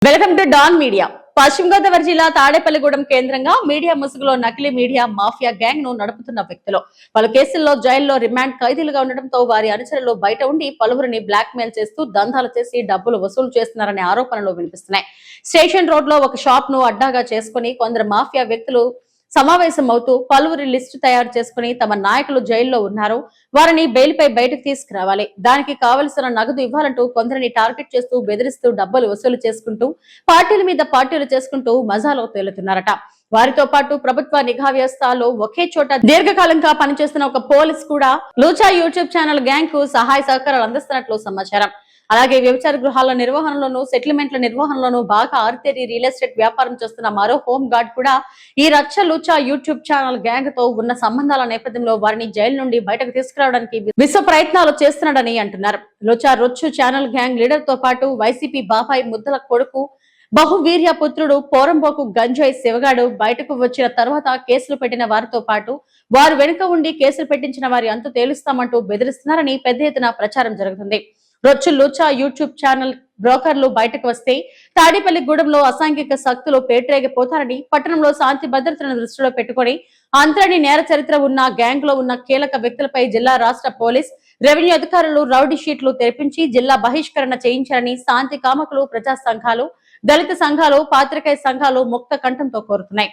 Welcome to don media. పశ్చిమ గోదావరి జిల్లా తాడేపల్లిగూడెం కేంద్రంగా మీడియా ముసుగులో నకిలీ మీడియా మాఫియా గ్యాంగ్ ను నడుపుతున్న వ్యక్తులు పలు కేసుల్లో జైల్లో రిమాండ్ ఖైదీలుగా ఉండడంతో వారి అనుచరులు బయట ఉండి పలువురిని బ్లాక్ మెయిల్ చేస్తూ దందాలు చేసి డబ్బులు వసూలు చేస్తున్నారనే ఆరోపణలు వినిపిస్తున్నాయి. స్టేషన్ రోడ్ లో ఒక షాప్ ను అడ్డాగా చేసుకుని కొందరు మాఫియా వ్యక్తులు సమావేశం అవుతూ పలువురి లిస్టు తయారు చేసుకుని తమ నాయకులు జైల్లో ఉన్నారు, వారిని బెయిల్పై బయటకు తీసుకురావాలి, దానికి కావలసిన నగదు ఇవ్వాలంటూ కొందరిని టార్గెట్ చేస్తూ బెదిరిస్తూ డబ్బులు వసూలు చేసుకుంటూ పార్టీల మీద పార్టీలు చేసుకుంటూ మజాలో తేలుతున్నారట. వారితో పాటు ప్రభుత్వ నిఘా వ్యవస్థలో ఒకే చోట దీర్ఘకాలంగా పనిచేస్తున్న ఒక పోలీస్ కూడా లూచా యూట్యూబ్ ఛానల్ గ్యాంగ్ కు సహాయ సహకారాలు అందిస్తున్నట్లు సమాచారం. అలాగే వ్యభిచార గృహాల నిర్వహణలోను సెటిల్మెంట్ల నిర్వహణలోను బాగా ఆరితేరి రియల్ ఎస్టేట్ వ్యాపారం చేస్తున్న మరో హోమ్ గార్డ్ కూడా ఈ రచ్చ లూచా యూట్యూబ్ ఛానల్ గ్యాంగ్ తో ఉన్న సంబంధాల నేపథ్యంలో వారిని జైలు నుండి బయటకు తీసుకురావడానికి విశ్వ ప్రయత్నాలు చేస్తున్నాడని అంటున్నారు. లూచా రొచ్చు ఛానల్ గ్యాంగ్ లీడర్ తో పాటు వైసీపీ బాబాయ్ ముద్దల కొడుకు బహువీర్య పుత్రుడు పోరంబోకు గంజాయి శివగాడు బయటకు వచ్చిన తర్వాత కేసులు పెట్టిన వారితో పాటు వారు వెనుక ఉండి కేసులు పెట్టించిన వారి అంతు తేలుస్తామంటూ బెదిరిస్తున్నారని పెద్ద ఎత్తున ప్రచారం జరుగుతుంది. రొచ్చు లూచా యూట్యూబ్ ఛానల్ బ్రోకర్లు బయటకు వస్తే తాడేపల్లిగూడెంలో అసాంఘిక శక్తులు పేటరేగిపోతారని, పట్టణంలో శాంతి భద్రతలను దృష్టిలో పెట్టుకుని అంతరణి నేర చరిత్ర ఉన్న గ్యాంగ్ లో ఉన్న కీలక వ్యక్తులపై జిల్లా రాష్ట్ర పోలీస్ రెవెన్యూ అధికారులు రౌడీ షీట్లు తెరిపించి జిల్లా బహిష్కరణ చేయించారని శాంతి కామకులు, ప్రజా సంఘాలు, దళిత సంఘాలు, పాత్రికేయ సంఘాలు ముక్త కంఠంతో కోరుతున్నాయి.